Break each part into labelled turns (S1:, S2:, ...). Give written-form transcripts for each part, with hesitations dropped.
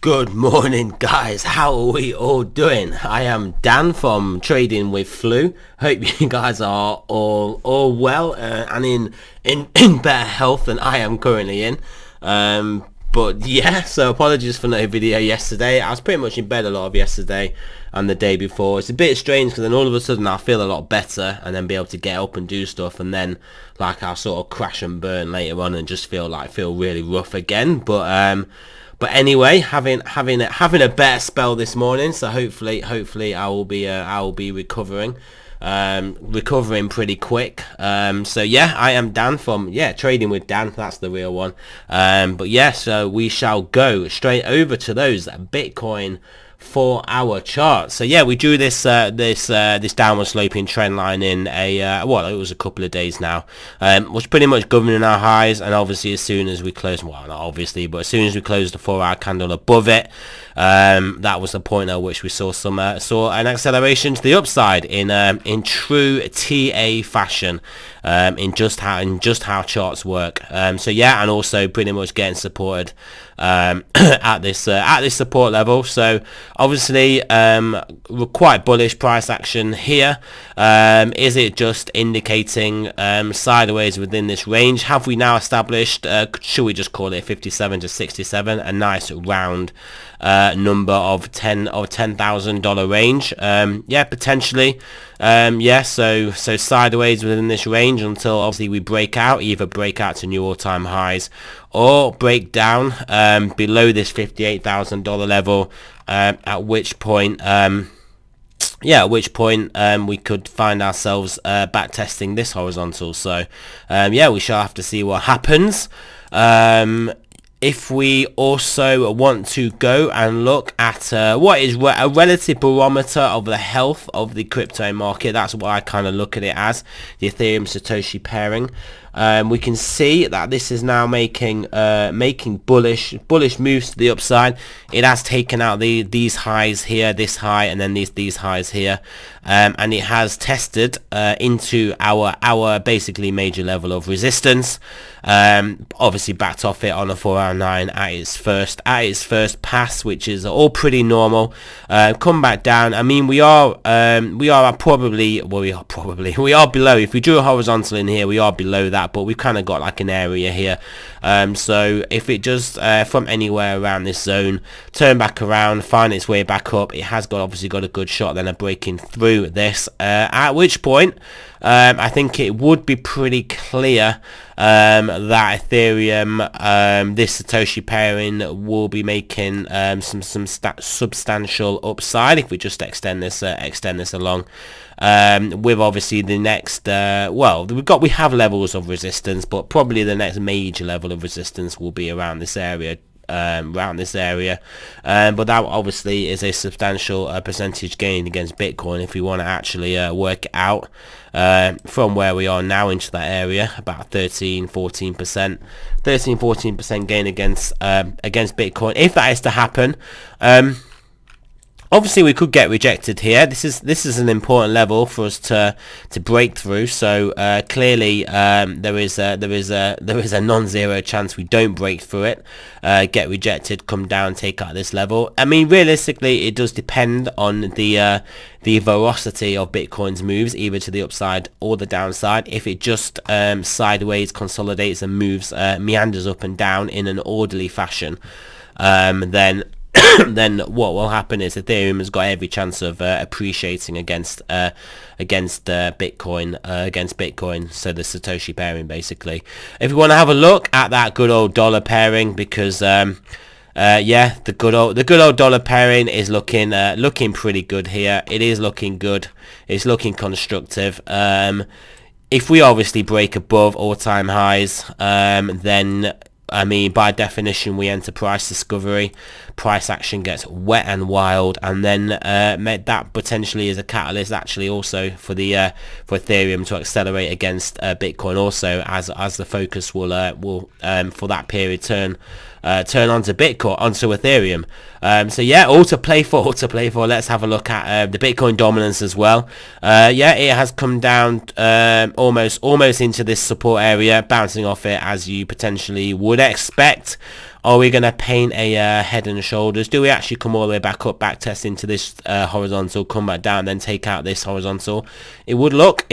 S1: Good morning, guys. How are we all doing? I am Dan from Trading with Flu. Hope you guys are all well and in better health than I am currently in. But yeah, so apologies for no video yesterday. I was pretty much in bed a lot of yesterday and the day before. It's a bit strange because then all of a sudden I'll feel a lot better and then be able to get up and do stuff, and then like I'll sort of crash and burn later on and just feel really rough again. But anyway, having a better spell this morning, so hopefully I will be recovering pretty quick. So yeah, I am Dan from Trading with Dan. That's the real one. But yeah, so we shall go straight over to those Bitcoin 4-hour chart. So yeah, we drew this downward sloping trend line in it was a couple of days now. Was pretty much governing our highs, and obviously as soon as we closed, well, not obviously, but as soon as we closed the 4-hour candle above it, that was the point at which we saw an acceleration to the upside in true TA fashion, in just how charts work. So yeah, and also pretty much getting supported at this support level. So obviously we're quite bullish price action here. Is it just indicating sideways within this range? Have we now established, should we just call it 57 to 67, a nice round number of $10,000 range? Yeah, potentially. So sideways within this range until obviously we either break out to new all-time highs or break down below this $58,000 level, at which point we could find ourselves back testing this horizontal. So we shall have to see what happens. If we also want to go and look at what is a relative barometer of the health of the crypto market, that's what I kind of look at it as, the Ethereum Satoshi pairing. We can see that this is now making bullish moves to the upside. It has taken out these highs here, this high, and then these highs here, and it has tested into our basically major level of resistance. Obviously backed off it on a 4-hour 9 at its first pass, which is all pretty normal. Come back down. I mean, we are below. If we drew a horizontal in here, we are below that, but we've kind of got like an area here. So if it just from anywhere around this zone turn back around, find its way back up, it has obviously got a good shot then of breaking through this, at which point I think it would be pretty clear that Ethereum, this Satoshi pairing, will be making some substantial upside if we just extend this along. With obviously the next we have levels of resistance, but probably the next major level of resistance will be around this area. But that obviously is a substantial percentage gain against Bitcoin if we want to actually work it out from where we are now into that area, about 13-14% gain against Bitcoin. If that is to happen, obviously we could get rejected here. This is an important level for us to break through. So clearly there is a non-zero chance we don't break through it, get rejected, come down, take out this level. I mean, realistically, it does depend on the velocity of Bitcoin's moves, either to the upside or the downside. If it just sideways consolidates and moves, meanders up and down in an orderly fashion, then what will happen is Ethereum has got every chance of appreciating against Bitcoin, so the Satoshi pairing basically. If you want to have a look at that good old dollar pairing, because the good old dollar pairing is looking pretty good here. It is looking good. It's looking constructive. If we obviously break above all-time highs, then I mean, by definition, we enter price discovery. Price action gets wet and wild, and then that potentially is a catalyst, actually, also for Ethereum to accelerate against Bitcoin. Also, as the focus will for that period turn onto Bitcoin, onto Ethereum. So yeah, all to play for. Let's have a look at the Bitcoin dominance as well. It has come down almost into this support area, bouncing off it as you potentially would expect Are we going to paint a head and shoulders? Do we actually come all the way back up, back test into this horizontal, come back down, then take out this horizontal? It would look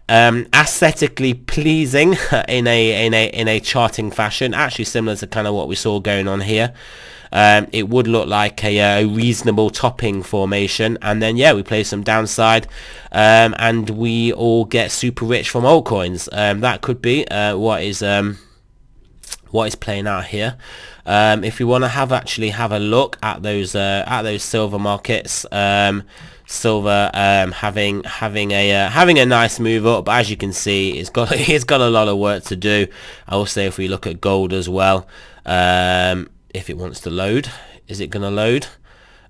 S1: aesthetically pleasing in a charting fashion, actually similar to kind of what we saw going on here. It would look like a reasonable topping formation, and then yeah, we play some downside, and we all get super rich from altcoins. That could be what is playing out here. If we want to have a look at those silver markets, silver having a nice move up, but as you can see, it's got a lot of work to do. I will say if we look at gold as well, if it wants to load, is it going to load?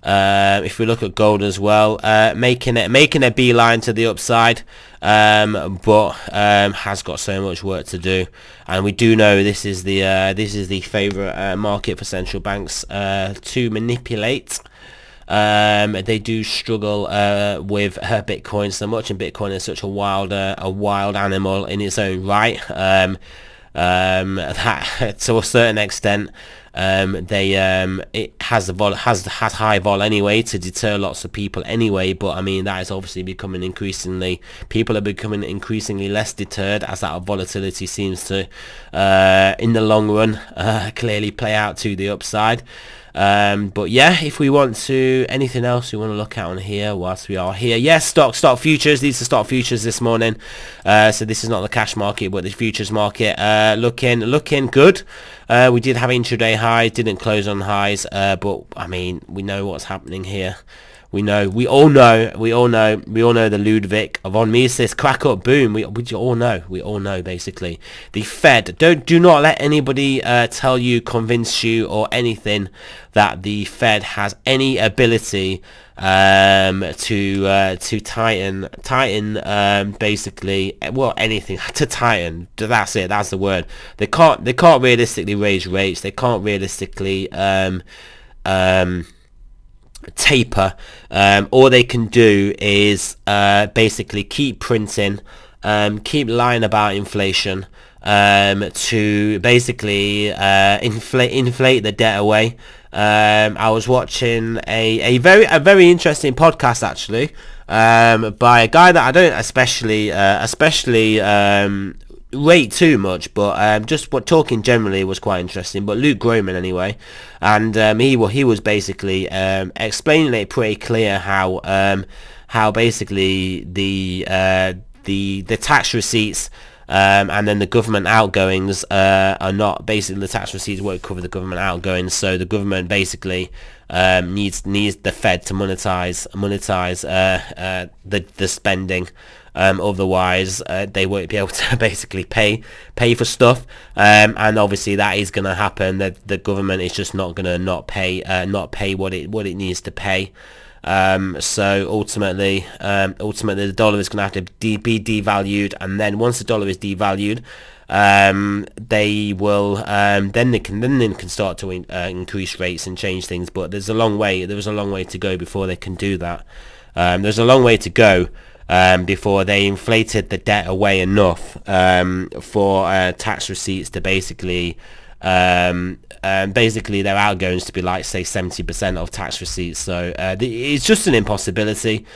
S1: If we look at gold as well, making a beeline to the upside, but has got so much work to do, and we do know this is the favorite market for central banks to manipulate. They do struggle with Bitcoin so much, and Bitcoin is such a wild animal in its own right. That to a certain extent, it has high vol anyway to deter lots of people anyway, but I mean that is obviously people are becoming increasingly less deterred as that volatility seems to in the long run clearly play out to the upside. But yeah, if we want to, anything else we want to look at on here whilst we are here? Yes, stock futures. These are stock futures this morning. So this is not the cash market, but the futures market looking good. We did have intraday highs, didn't close on highs, but I mean we know what's happening here. We all know the Ludwig von Mises crack up boom. We all know basically. The Fed, do not let anybody convince you or anything that the Fed has any ability to tighten basically, well, anything to tighten. That's it. That's the word. They can't realistically raise rates. They can't realistically taper. All they can do is basically keep printing, keep lying about inflation, to basically inflate the debt away. I was watching a very interesting podcast actually, by a guy that I don't especially rate too much, but just what talking generally was quite interesting. But Luke Groman anyway, and he was basically explaining it pretty clear how basically the tax receipts and then the government outgoings are not, basically the tax receipts won't cover the government outgoings, so the government basically needs the Fed to monetize the spending. Otherwise they won't be able to basically pay for stuff, and obviously that is going to happen. That the government is just not going to not pay what it needs to pay. So ultimately the dollar is going to have to be devalued, and then once the dollar is devalued, they will then they can start to increase rates and change things. But there was a long way to go before they can do that. There's a long way to go before they inflated the debt away enough for tax receipts to basically their outgoings to be like, say, 70% of tax receipts. So it's just an impossibility.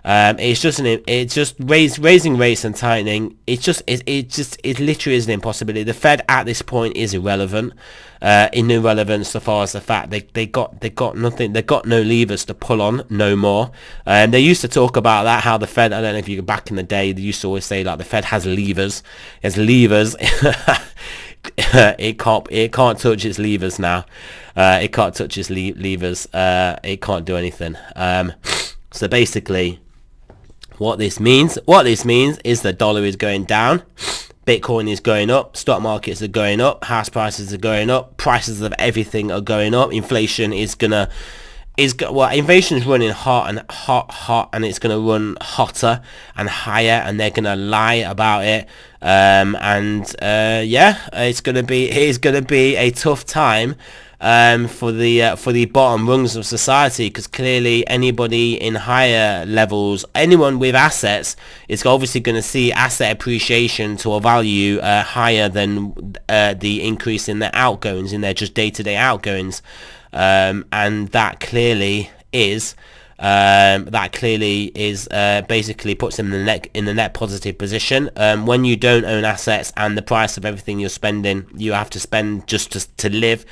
S1: It's just raising rates and tightening. It literally is an impossibility. The Fed at this point is irrelevant. Irrelevant so far as the fact they got nothing. They got no levers to pull on, no more. They used to talk about that, how the Fed, I don't know if you go back in the day, they used to always say like the Fed has levers. It has levers. It can't touch its levers now. It can't touch its levers. It can't do anything. So basically, what this means is the dollar is going down, Bitcoin is going up, stock markets are going up, house prices are going up, prices of everything are going up. Inflation inflation is running hot, and it's going to run hotter and higher, and they're going to lie about it. Yeah, it is going to be a tough time for the bottom rungs of society, because clearly anybody in higher levels, anyone with assets, is obviously going to see asset appreciation to a value higher than the increase in their outgoings, in their just day-to-day outgoings, and that clearly is basically puts them in the net positive position. When you don't own assets and the price of everything you're spending, you have to spend just to live,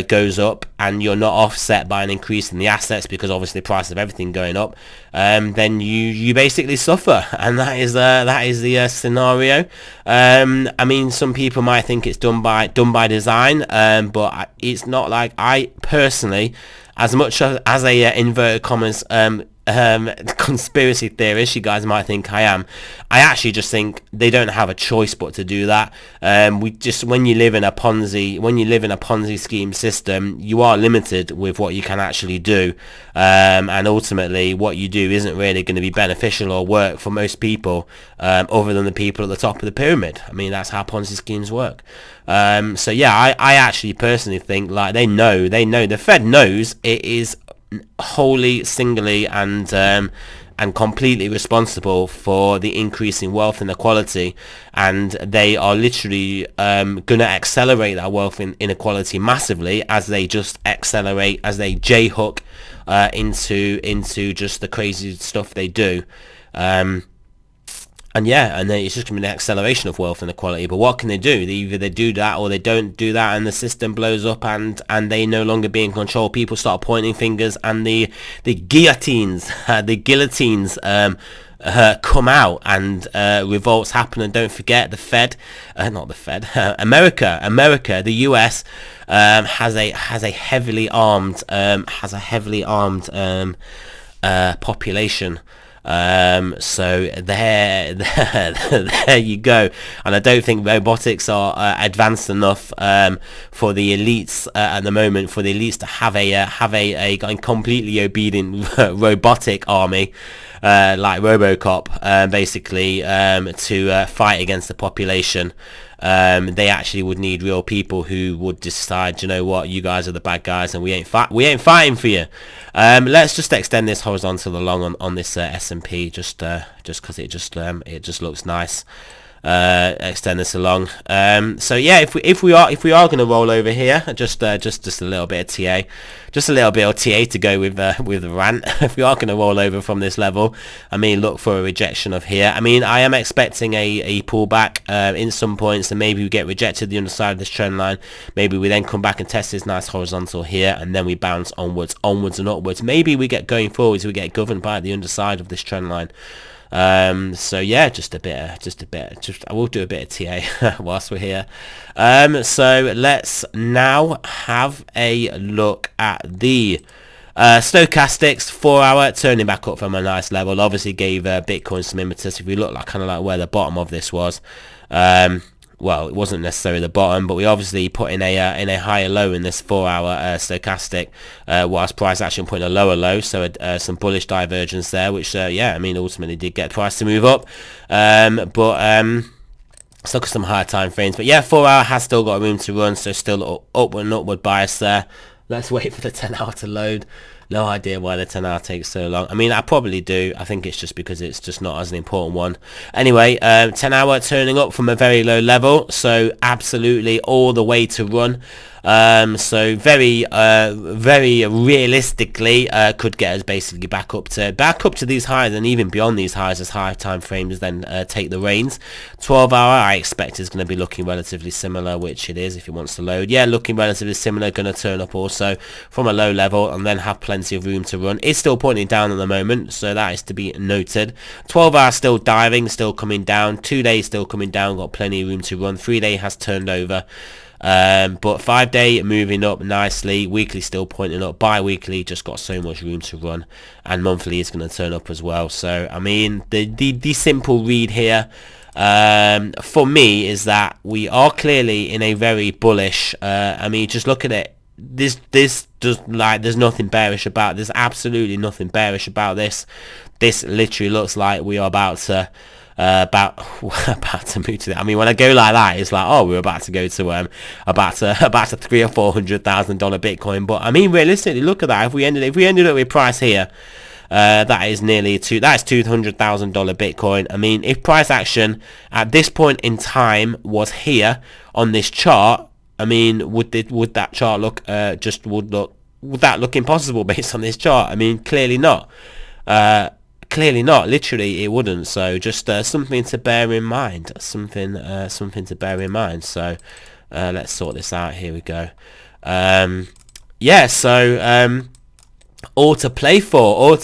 S1: goes up, and you're not offset by an increase in the assets, because obviously the price of everything going up, then you basically suffer, and that is the scenario. I mean, some people might think it's done by design, but it's not. Like, I personally, as much as a inverted commas conspiracy theorist you guys might think I am, I actually just think they don't have a choice but to do that. When you live in a Ponzi scheme system, you are limited with what you can actually do, and ultimately what you do isn't really going to be beneficial or work for most people, other than the people at the top of the pyramid. I mean, that's how Ponzi schemes work. So yeah, I actually personally think, like, they know the Fed knows it is wholly, singly, and completely responsible for the increase in wealth inequality, and they are literally going to accelerate that wealth inequality massively as they J-hook into just the crazy stuff they do. And then it's just going to be an acceleration of wealth inequality. But what can they do? Either they do that or they don't do that, and the system blows up, and they no longer be in control. People start pointing fingers, and the guillotines come out, and revolts happen. And don't forget, the Fed, America, the US has a heavily armed population. So there you go. And I don't think robotics are advanced enough for the elites at the moment, for the elites to have a completely obedient robotic army, like RoboCop, basically, to fight against the population. They actually would need real people who would decide, you know what, you guys are the bad guys, and we ain't fighting for you. Let's just extend this horizontal along on this S&P, just because it just looks nice. Extend this along. So yeah, if we are going to roll over here, just a little bit of TA, to go with the rant. If we are going to roll over from this level, I mean, look for a rejection of here. I mean, I am expecting a pullback in some points, and maybe we get rejected the underside of this trend line. Maybe we then come back and test this nice horizontal here, and then we bounce onwards and upwards. Maybe we get going forwards, we get governed by the underside of this trend line. So yeah, I will do a bit of TA whilst we're here. So let's now have a look at the stochastics 4 hour, turning back up from a nice level. Obviously gave Bitcoin some impetus. If we look kind of like where the bottom of this was, well, it wasn't necessarily the bottom, but we obviously put in a higher low in this 4 hour stochastic, whilst price action put in a lower low, so some bullish divergence there, which I mean, ultimately did get price to move up, but still got some higher time frames. But yeah, 4 hour has still got room to run, so still upward bias there. Let's wait for the 10 hour to load. No idea why the 10 hour takes so long. I mean, I probably do. I think it's just because it's just not as an important one. Anyway, 10 hour turning up from a very low level, so absolutely all the way to run. So very realistically could get us basically back up to these highs, and even beyond these highs as higher time frames then take the reins. 12 hour I expect is going to be looking relatively similar, which it is if it wants to load. Yeah, looking relatively similar, going to turn up also from a low level and then have plenty of room to run. It's still pointing down at the moment, so that is to be noted. 12 hour still diving, still coming down. 2 days still coming down, got plenty of room to run. 3 day has turned over. But 5 day moving up nicely, weekly still pointing up, bi-weekly just got so much room to run, and monthly is going to turn up as well. So I mean, the simple read here for me is that we are clearly in a very bullish, I mean, just look at it, this does, like, there's nothing bearish about, there's absolutely nothing bearish about this. This literally looks like we are about to about to move to it. I mean, when I go like that, it's like, oh, we're about to go to about to $300,000 or $400,000 Bitcoin. But I mean, realistically, look at that. If we ended up with price here, that is $200,000 Bitcoin. I mean, if price action at this point in time was here on this chart, I mean, would that chart look would that look impossible based on this chart? I mean, clearly not. Clearly not. Literally, it wouldn't. So just something to bear in mind. Something to bear in mind. So let's sort this out. Here we go. Yeah. So all to play for.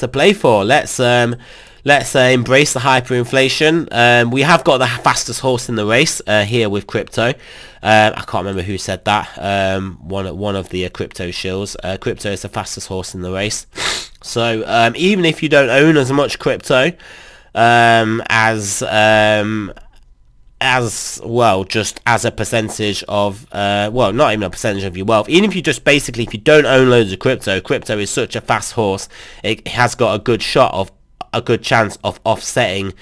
S1: Let's embrace the hyperinflation. We have got the fastest horse in the race here with crypto. I can't remember who said that. One of the crypto shills. Crypto is the fastest horse in the race. So even if you don't own as much crypto as well, just as a percentage of well, not even a percentage of your wealth, even if you just basically, if you don't own loads of crypto is such a fast horse. It has got a good chance of offsetting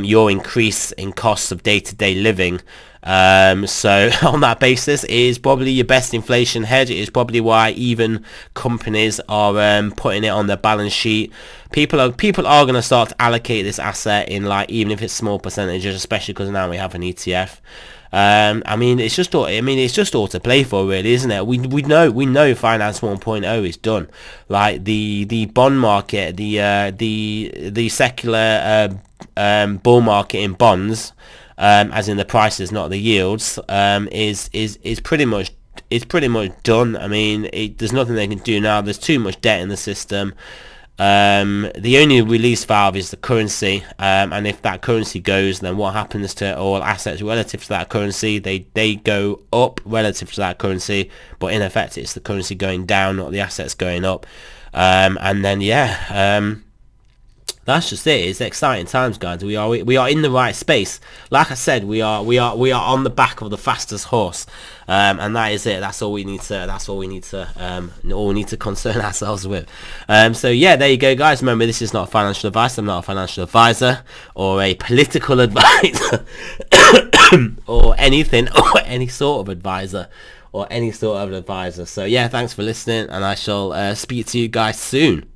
S1: your increase in costs of day-to-day living. So on that basis, it is probably your best inflation hedge. It is probably why even companies are putting it on their balance sheet. People are going to start to allocate this asset in, like, even if it's small percentages, especially because now we have an ETF. I mean, it's just all to play for, really, isn't it? We know finance 1.0 is done. Like the bond market, the secular bull market in bonds, as in the prices, not the yields, is pretty much done. I mean, there's nothing they can do now. There's too much debt in the system. The only release valve is the currency, and if that currency goes, then what happens to all assets relative to that currency? They go up relative to that currency, but in effect it's the currency going down, not the assets going up. And then that's just it. It's exciting times, guys. We are in the right space. Like I said, we are on the back of the fastest horse, and that is it. That's all we need to concern ourselves with. So yeah, there you go, guys. Remember, this is not financial advice. I'm not a financial advisor or a political advisor or anything, or any sort of advisor. So yeah, thanks for listening, and I shall speak to you guys soon.